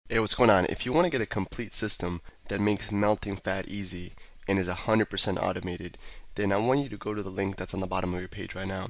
Hey, what's going on? If you want to get a complete system that makes melting fat easy and is 100% automated, then I want you to go to the link that's on the bottom of your page right now.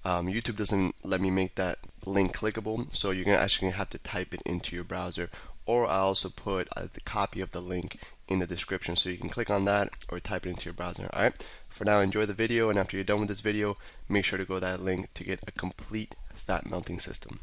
YouTube doesn't let me make that link clickable, so you're actually gonna have to type it into your browser, or I also put the copy of the link in the description, so you can click on that or type it into your browser. All right. For now, enjoy the video, and after you're done with this video, make sure to go to that link to get a complete fat melting system.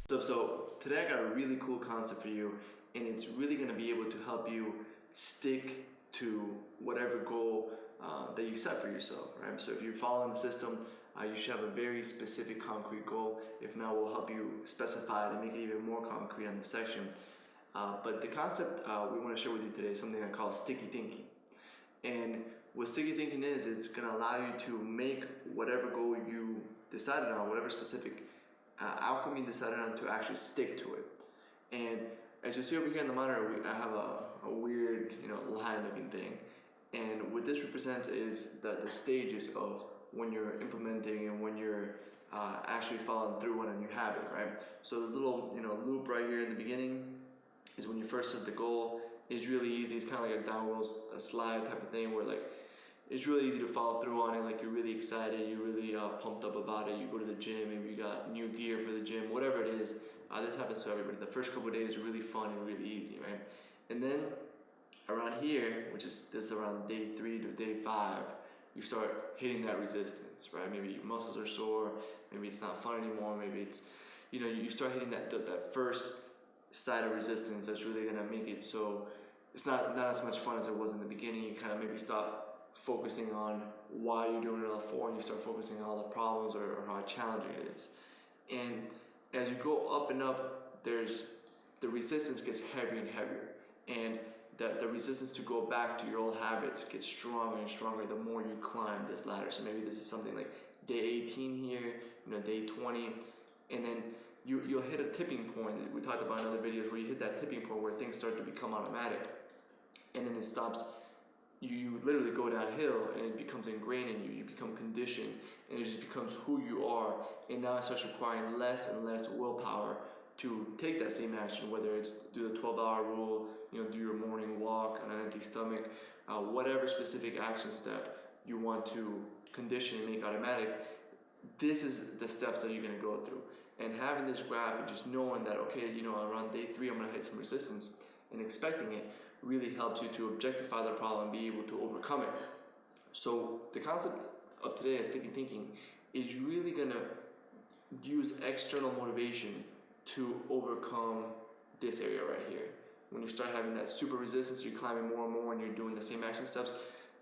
So today I got a really cool concept for you, and it's really going to be able to help you stick to whatever goal that you set for yourself, right? So if you're following the system, you should have a very specific concrete goal. If not, we'll help you specify it and make it even more concrete on this section. But the concept we want to share with you today is something I call sticky thinking. And what sticky thinking is, it's going to allow you to make whatever goal you decided on, whatever specific outcome you decided on, to actually stick to it. And as you see over here in the monitor, I have a weird, line looking thing. And what this represents is the stages of when you're implementing and when you're actually following through on a new habit, right? So the little, loop right here in the beginning is when you first set the goal. It's really easy. It's kind of like a downward slide type of thing where it's really easy to follow through on it. Like, you're really excited, you're really pumped up about it. You go to the gym, maybe you got new gear for the gym, whatever it is. This happens to everybody. The first couple of days are really fun and really easy, right? And then around here, which is this around day 3 to day 5, you start hitting that resistance, right? Maybe your muscles are sore, maybe it's not fun anymore, maybe it's, you start hitting that first side of resistance that's really gonna make it so it's not as much fun as it was in the beginning. You kind of maybe stop focusing on why you're doing it all for, and you start focusing on all the problems or how challenging it is. And as you go up and up, the resistance gets heavier and heavier, and the resistance to go back to your old habits gets stronger and stronger the more you climb this ladder. So maybe this is something like day 18 here, day 20, and then you'll hit a tipping point. We talked about in other videos where you hit that tipping point where things start to become automatic, and then it stops. You literally go downhill, and it becomes ingrained in you. You become conditioned, and it just becomes who you are. And now it starts requiring less and less willpower to take that same action, whether it's do the 12-hour rule, do your morning walk on an empty stomach, whatever specific action step you want to condition and make automatic. This is the steps that you're going to go through. And having this graph and just knowing that, okay, around day 3 I'm going to hit some resistance, and expecting it, really helps you to objectify the problem and be able to overcome it. So the concept of today is sticky thinking is really going to use external motivation to overcome this area right here. When you start having that super resistance, you're climbing more and more and you're doing the same action steps,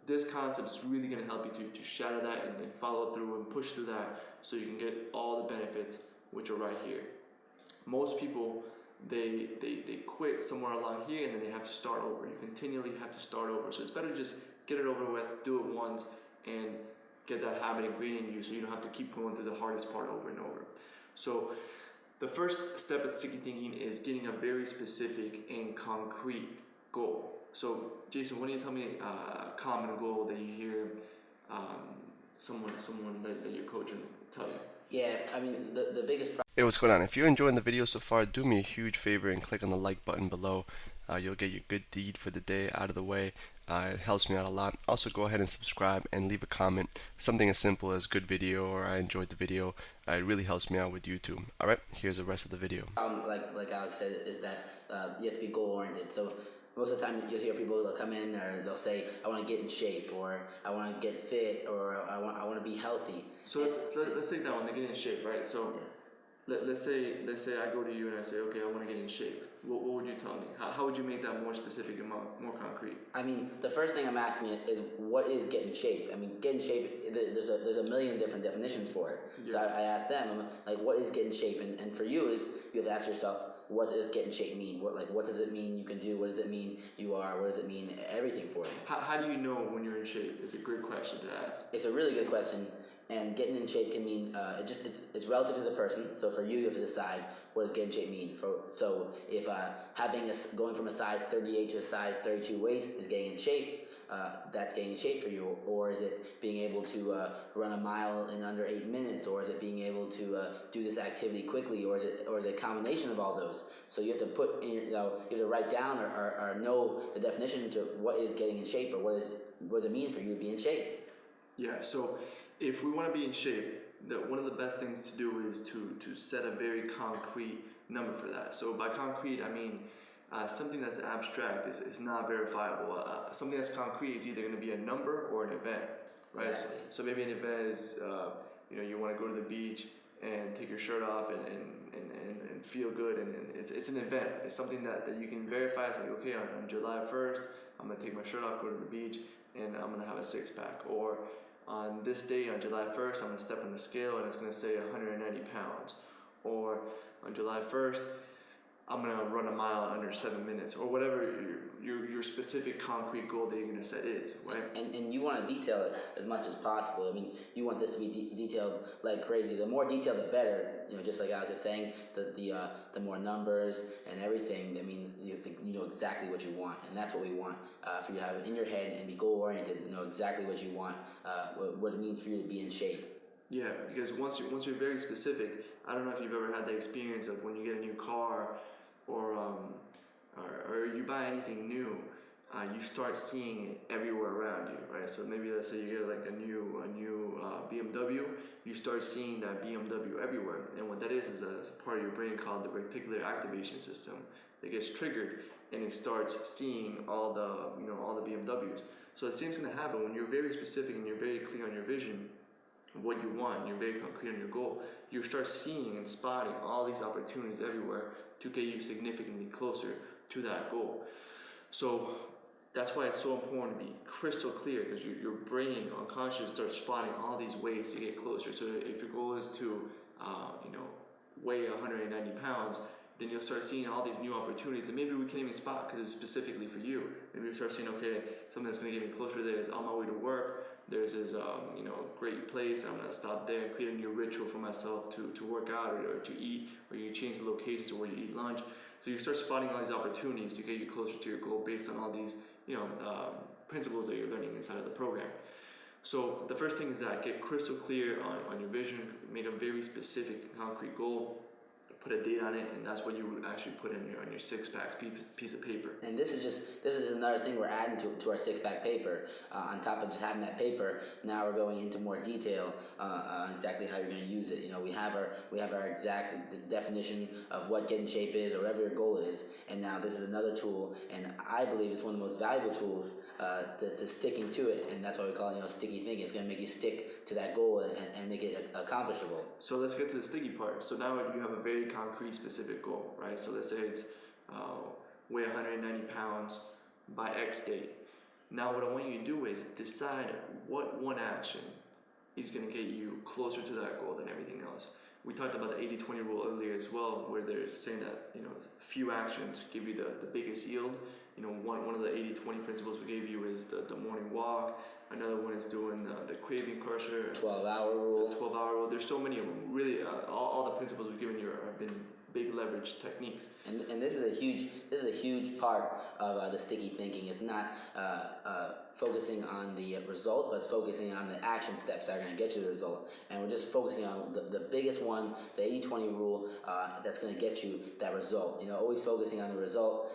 this concept is really going to help you to shatter that and follow through and push through that so you can get all the benefits, which are right here. Most people, they quit somewhere along here, and then they have to start over. You continually have to start over. So it's better to just get it over with, do it once, and get that habit ingrained in you so you don't have to keep going through the hardest part over and over. So the first step at sticky thinking is getting a very specific and concrete goal. So Jason, why don't you tell me a common goal that you hear someone that you're coaching tell you? Yeah, I mean, the biggest Hey, what's going on? If you're enjoying the video so far, do me a huge favor and click on the like button below. You'll get your good deed for the day out of the way. It helps me out a lot. Also, go ahead and subscribe and leave a comment. Something as simple as good video or I enjoyed the video. It really helps me out with YouTube. Alright, here's the rest of the video. like Alex said, is that you have to be goal oriented. So most of the time you'll hear people that come in or they'll say, I want to get in shape, or I want to get fit, or I want to be healthy. So let's take that one, to get in shape, right? So let's say I go to you and I say, okay, I want to get in shape. What would you tell me? How would you make that more specific and more concrete? I mean, the first thing I'm asking is what is get in shape? I mean, get in shape, there's a million different definitions for it. Yeah. So I asked them, I'm like, what is get in shape? And for you, is you have to ask yourself, what does get in shape mean? What does it mean you can do? What does it mean you are? What does it mean everything for you? How do you know when you're in shape? It's a great question to ask. It's a really good question. And getting in shape can mean it's relative to the person. So for you have to decide what does get in shape mean. So if going from a size 38 to a size 32 waist is getting in shape, that's getting in shape for you, or is it being able to run a mile in under 8 minutes, or is it being able to do this activity quickly, or is it a combination of all those? So you have to put in your, you have to write down or know the definition to what is getting in shape, or what does it mean for you to be in shape. Yeah, so if we want to be in shape, one of the best things to do is to set a very concrete number for that. So by concrete, I mean something that's abstract is not verifiable. Something that's concrete is either going to be a number or an event, right? Exactly. So maybe an event is, you want to go to the beach and take your shirt off and feel good, and it's an event. It's something that you can verify. It's like, okay, on July 1st, I'm going to take my shirt off, go to the beach, and I'm going to have a six-pack. Or on this day, on July 1st, I'm going to step on the scale and it's going to say 190 pounds. Or on July 1st, I'm going to run a mile under 7 minutes, or whatever your specific concrete goal that you're going to set is, right? And you want to detail it as much as possible. I mean, you want this to be detailed like crazy. The more detailed, the better. Just like I was just saying, the more numbers and everything. That means you know exactly what you want, and that's what we want for you to have it in your head and be goal oriented. Know exactly what you want, what it means for you to be in shape. Yeah, because once you're very specific, I don't know if you've ever had the experience of when you get a new car, or you buy anything new, you start seeing it everywhere around you, right? So maybe let's say you get like a new BMW, you start seeing that BMW everywhere, and what that is a part of your brain called the reticular activation system that gets triggered, and it starts seeing all the BMWs. So the same thing's gonna happen when you're very specific and you're very clear on your vision, what you want, you're very concrete on your goal. You start seeing and spotting all these opportunities everywhere to get you significantly closer to that goal. So that's why it's so important to be crystal clear, because your brain unconsciously starts spotting all these ways to get closer. So if your goal is to weigh 190 pounds, then you'll start seeing all these new opportunities that maybe we can't even spot because it's specifically for you. Maybe you start seeing, okay, something that's going to get me closer to there is on my way to work. There's this great place. I'm gonna stop there and create a new ritual for myself to work out or to eat, or you change the locations to where you eat lunch. So you start spotting all these opportunities to get you closer to your goal based on all these principles that you're learning inside of the program. So the first thing is that get crystal clear on your vision, make a very specific concrete goal, put a date on it, and that's what you would actually put on your six-pack piece of paper. And this is another thing we're adding to our six-pack paper. On top of just having that paper, now we're going into more detail on exactly how you're going to use it. We have our exact definition of what get in shape is, or whatever your goal is, and now this is another tool, and I believe it's one of the most valuable tools to sticking to it, and that's why we call it sticky thinking. It's going to make you stick to that goal and make it accomplishable. So let's get to the sticky part. So now you have a very concrete, specific goal, right? So let's say it's weigh 190 pounds by X date. Now what I want you to do is decide what one action is going to get you closer to that goal than everything else. We talked about the 80-20 rule earlier as well, where they're saying that few actions give you the biggest yield. One of the 80-20 principles we gave you is the morning walk. Another one is doing the craving crusher. 12-hour rule. The 12-hour rule. There's so many of them. Really, all the principles we've given you have been big leverage techniques. And this is a huge part of the sticky thinking. It's not focusing on the result, but it's focusing on the action steps that are going to get you the result. And we're just focusing on the biggest one, the 80-20 rule, that's going to get you that result. Always focusing on the result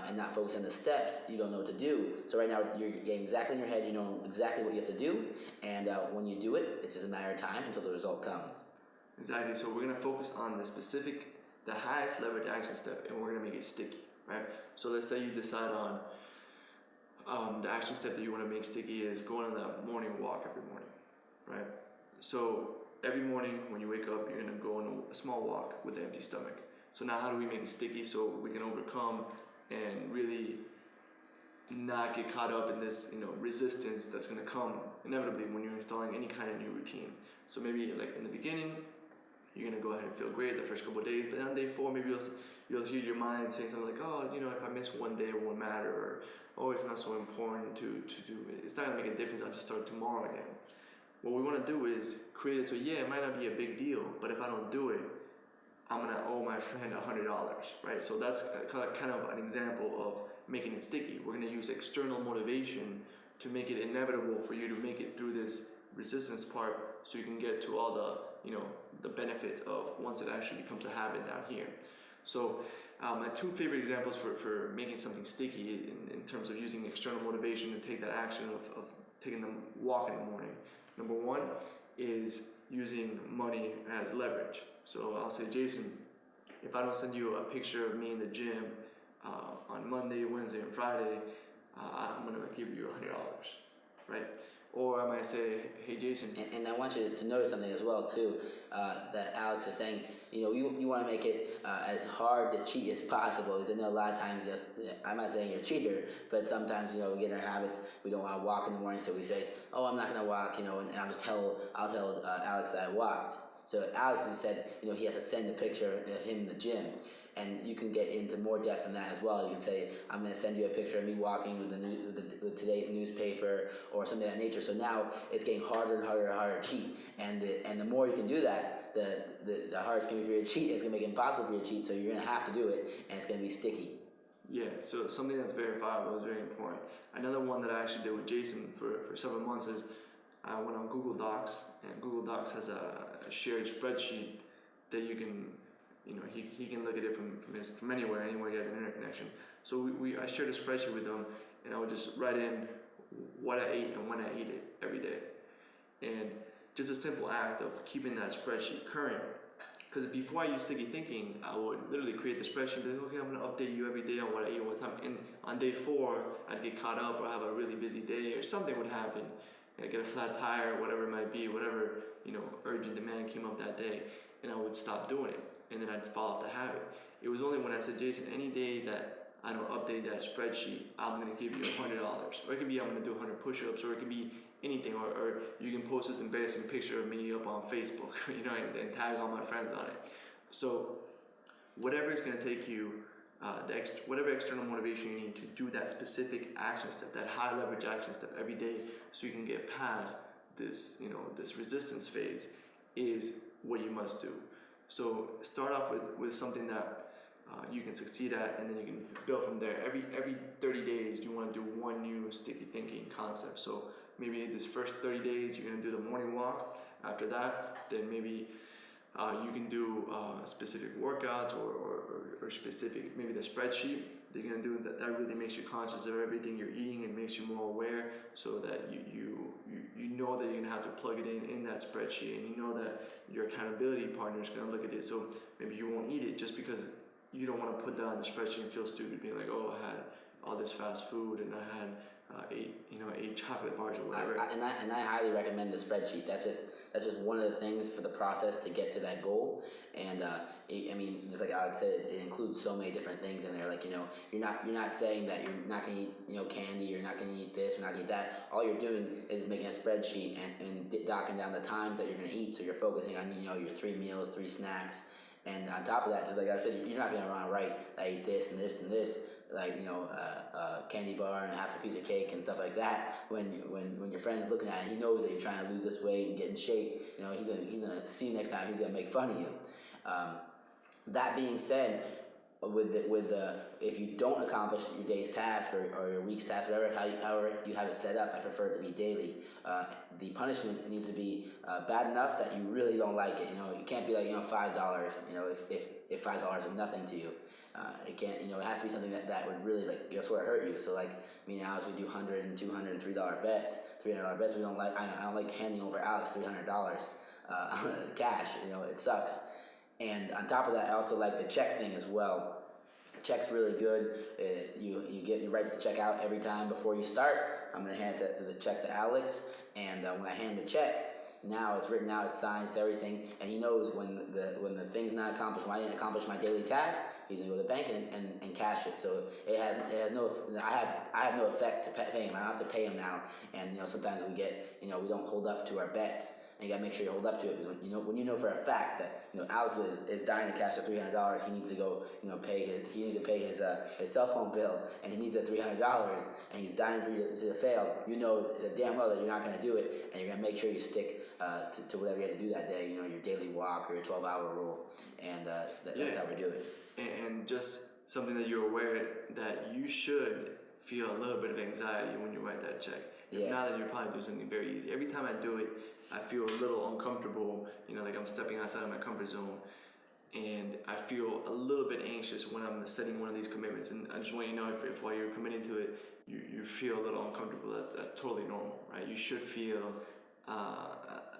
and not focusing on the steps you don't know what to do. So right now you're getting exactly in your head, you know exactly what you have to do, and when you do it, it's just a matter of time until the result comes. Exactly. So we're going to focus on the highest leverage action step, and we're going to make it sticky, right? So let's say you decide on the action step that you want to make sticky is going on that morning walk every morning, right? So every morning when you wake up, you're going to go on a small walk with an empty stomach. So now how do we make it sticky so we can overcome and really not get caught up in this resistance that's going to come inevitably when you're installing any kind of new routine? So maybe like in the beginning, you're going to go ahead and feel great the first couple of days, but on day 4, maybe you'll hear your mind saying something like, oh, if I miss one day, it won't matter, or oh, it's not so important to do it. It's not going to make a difference. I'll just start tomorrow again. What we want to do is create it so, yeah, it might not be a big deal, but if I don't do it, I'm going to owe my friend $100, right? So that's kind of an example of making it sticky. We're going to use external motivation to make it inevitable for you to make it through this resistance part, so you can get to all the the benefits of once it actually becomes a habit down here. So my two favorite examples for making something sticky in terms of using external motivation to take that action of taking the walk in the morning. Number one is using money as leverage. So I'll say, Jason, if I don't send you a picture of me in the gym on Monday, Wednesday, and Friday, I'm gonna give you $100, right? Or I might say, hey Jason. And I want you to notice something as well too, that Alex is saying, you want to make it as hard to cheat as possible, because I know a lot of times, I'm not saying you're a cheater, but sometimes, we get in our habits, we don't want to walk in the morning, so we say, oh, I'm not going to walk, and I'll tell Alex that I walked. So Alex has said, he has to send a picture of him in the gym. And you can get into more depth than that as well. You can say, I'm going to send you a picture of me walking with today's newspaper or something of that nature. So now it's getting harder and harder and harder to cheat. And the more you can do that, the harder it's going to be for you to cheat. It's going to make it impossible for you to cheat. So you're going to have to do it, and it's going to be sticky. Yeah, so something that's verifiable is very important. Another one that I actually did with Jason for several months is I went on Google Docs, and Google Docs has a shared spreadsheet that you can, he can look at it from anywhere he has an internet connection. So I shared a spreadsheet with him, and I would just write in what I ate and when I ate it every day. And just a simple act of keeping that spreadsheet current. Because before I used sticky thinking, I would literally create the spreadsheet, like, okay, I'm gonna update you every day on what I ate, what time. And on day 4, I'd get caught up or have a really busy day, or something would happen. I'd get a flat tire, whatever it might be, whatever urgent demand came up that day, and I would stop doing it. And then I'd follow up the habit. It was only when I said, Jason, any day that I don't update that spreadsheet, I'm gonna give you $100. Or it could be I'm gonna do 100 push-ups, or it could be anything, or you can post this embarrassing picture of me up on Facebook, and tag all my friends on it. So whatever is gonna take you, whatever external motivation you need to do that specific action step, that high leverage action step every day, so you can get past this, this resistance phase, is what you must do. So start off with something that you can succeed at, and then you can build from there. Every 30 days, you want to do one new sticky thinking concept. So maybe this first 30 days, you're going to do the morning walk. After that, then maybe you can do specific workouts or specific, maybe the spreadsheet that you're going to do that really makes you conscious of everything you're eating and makes you more aware, so that you know that you're going to have to plug it in that spreadsheet, and you know that your accountability partner is going to look at it. So maybe you won't eat it just because you don't want to put that on the spreadsheet and feel stupid being like, oh, I had all this fast food and I had 8 chocolate bars or whatever. I highly recommend the spreadsheet. That's just one of the things for the process to get to that goal. And just like Alex said, it includes so many different things in there. Like, you're not saying that you're not gonna eat candy, you're not gonna eat this, you're not gonna eat that. All you're doing is making a spreadsheet and docking down the times that you're gonna eat. So you're focusing on your 3 meals, 3 snacks. And on top of that, just like I said, you're not gonna run right. I ate this and this and this, like candy bar and half a piece of cake and stuff like that. When your friend's looking at it, he knows that you're trying to lose this weight and get in shape. He's gonna see you next time. He's gonna make fun of you. That being said, if you don't accomplish your day's task or your week's task, however you have it set up, I prefer it to be daily. The punishment needs to be bad enough that you really don't like it. It can't be like $5. If $5 is nothing to you, it can't. It has to be something that would really sort of hurt you. So Alex, we do $100 and $200 and $3 bets, $300 bets. We don't like. I don't like handing over Alex $300 cash. It sucks. And on top of that, I also like the check thing as well. The check's really good. You write the check out every time before you start. I'm gonna hand the check to Alex, and when I hand the check, now it's written out, it's signed, it's everything, and he knows when the thing's not accomplished, when I didn't accomplish my daily task, he's gonna go to the bank and cash it. So it has no. I have no effect to pay him. I don't have to pay him now. And sometimes we don't hold up to our bets. And you gotta make sure you hold up to it, because when you know for a fact that Alex is dying to cash the $300, he needs to go pay his cell phone bill, and he needs the $300, and he's dying for you to fail. Damn well that you're not gonna do it, and you're gonna make sure you stick to whatever you have to do that day. Your daily walk or your 12-hour rule, and that's how we do it. And just something that you're aware that you should feel a little bit of anxiety when you write that check. Yeah. Now that you're probably doing something very easy. Every time I do it, I feel a little uncomfortable, like I'm stepping outside of my comfort zone. And I feel a little bit anxious when I'm setting one of these commitments. And I just want you to know if while you're committing to it, you feel a little uncomfortable, that's totally normal, right? You should feel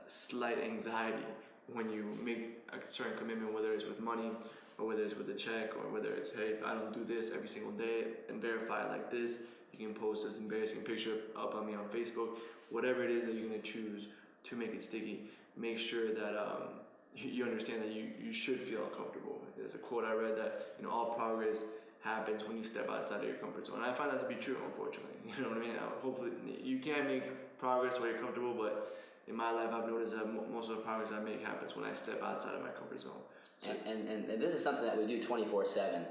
slight anxiety when you make a certain commitment, whether it's with money or whether it's with a check or whether it's, hey, if I don't do this every single day and verify it like this, you can post this embarrassing picture up on me on Facebook. Whatever it is that you're going to choose to make it sticky, make sure that you understand that you should feel uncomfortable. There's a quote I read that all progress happens when you step outside of your comfort zone. And I find that to be true, unfortunately. You know what I mean? Hopefully, you can make progress while you're comfortable, but in my life, I've noticed that most of the progress I make happens when I step outside of my comfort zone. So and this is something that we do 24/7.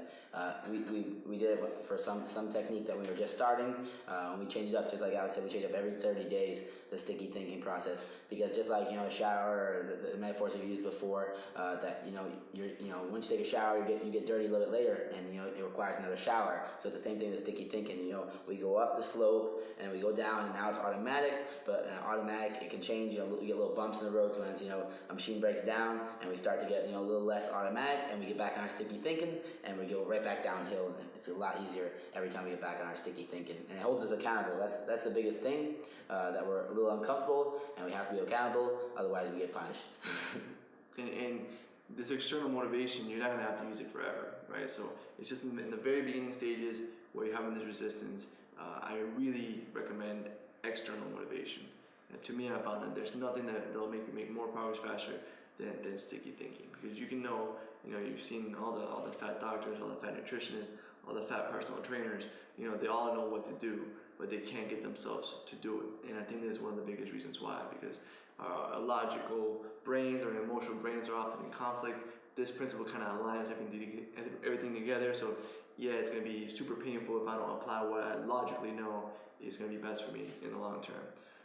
We did it for some technique that we were just starting. We changed it up, just like Alex said, we change up every 30 days, the sticky thinking process, because just like a shower, or the metaphors we've used before, that you're once you take a shower, you get dirty a little bit later, and it requires another shower. So it's the same thing with sticky thinking. We go up the slope and we go down, and now it's automatic, but automatic, it can change. You get little bumps in the road. Sometimes a machine breaks down and we start to get a little less automatic, and we get back on our sticky thinking, and we go right back downhill. And it's a lot easier every time we get back on our sticky thinking, and it holds us accountable. That's the biggest thing, that we're a little uncomfortable and we have to be accountable, otherwise we get punished. and this external motivation, you're not going to have to use it forever, right? So it's just in the very beginning stages where you're having this resistance. I really recommend external motivation. And to me, I found that there's nothing that'll make you make more progress faster than sticky thinking, because you can you've seen all the fat doctors, all the fat nutritionists, all the fat personal trainers, they all know what to do, but they can't get themselves to do it. And I think that's one of the biggest reasons why, because our logical brains or emotional brains are often in conflict. This principle kind of aligns everything together. So yeah, it's going to be super painful if I don't apply what I logically know is going to be best for me in the long term.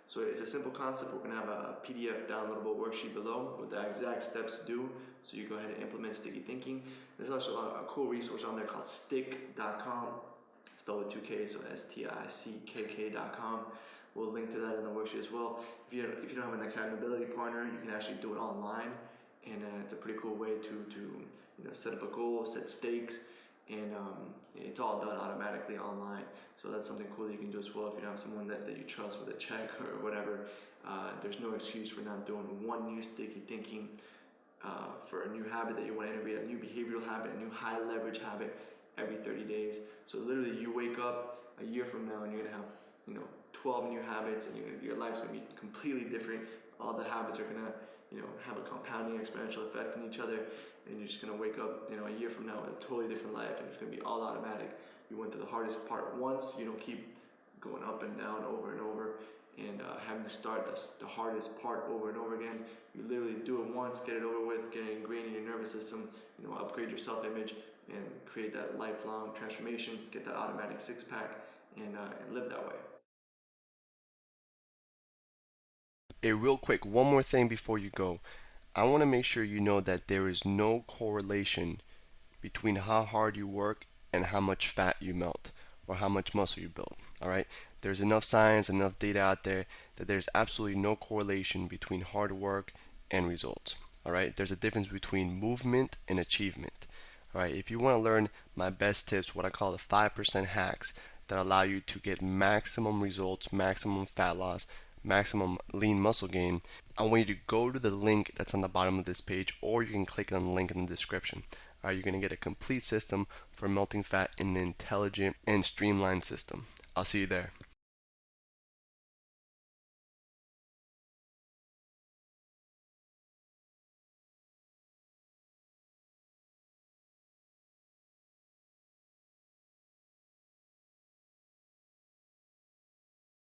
So it's a simple concept. We're going to have a PDF downloadable worksheet below with the exact steps to do, so you go ahead and implement sticky thinking. There's also a cool resource on there called stick.com, spelled with 2 K's, so stickk.com. We'll link to that in the worksheet as well. If you don't have an accountability partner, you can actually do it online, and it's a pretty cool way to set up a goal, set stakes, and it's all done automatically online. So that's something cool that you can do as well if you don't have someone that you trust with a check or whatever. There's no excuse for not doing one new sticky thinking for a new habit that you want to integrate, a new behavioral habit, a new high leverage habit every 30 days. So literally you wake up a year from now and you're going to have 12 new habits, and your life's going to be completely different. All the habits are going to have a compounding exponential effect on each other, and you're just going to wake up a year from now with a totally different life, and it's going to be all automatic. You went to the hardest part once, you don't keep going up and down over and over and having to start the hardest part over and over again. You literally do it once, get it over with, get it ingrained in your nervous system, upgrade your self-image and create that lifelong transformation, get that automatic six-pack, and live that way. Real quick, one more thing before you go. I want to make sure you know that there is no correlation between how hard you work and how much fat you melt or how much muscle you build. All right? There's enough science, enough data out there that there's absolutely no correlation between hard work and results. All right? There's a difference between movement and achievement. All right? If you want to learn my best tips, what I call the 5% hacks that allow you to get maximum results, maximum fat loss, maximum lean muscle gain, I want you to go to the link that's on the bottom of this page, or you can click on the link in the description. All right, you're going to get a complete system for melting fat in an intelligent and streamlined system. I'll see you there.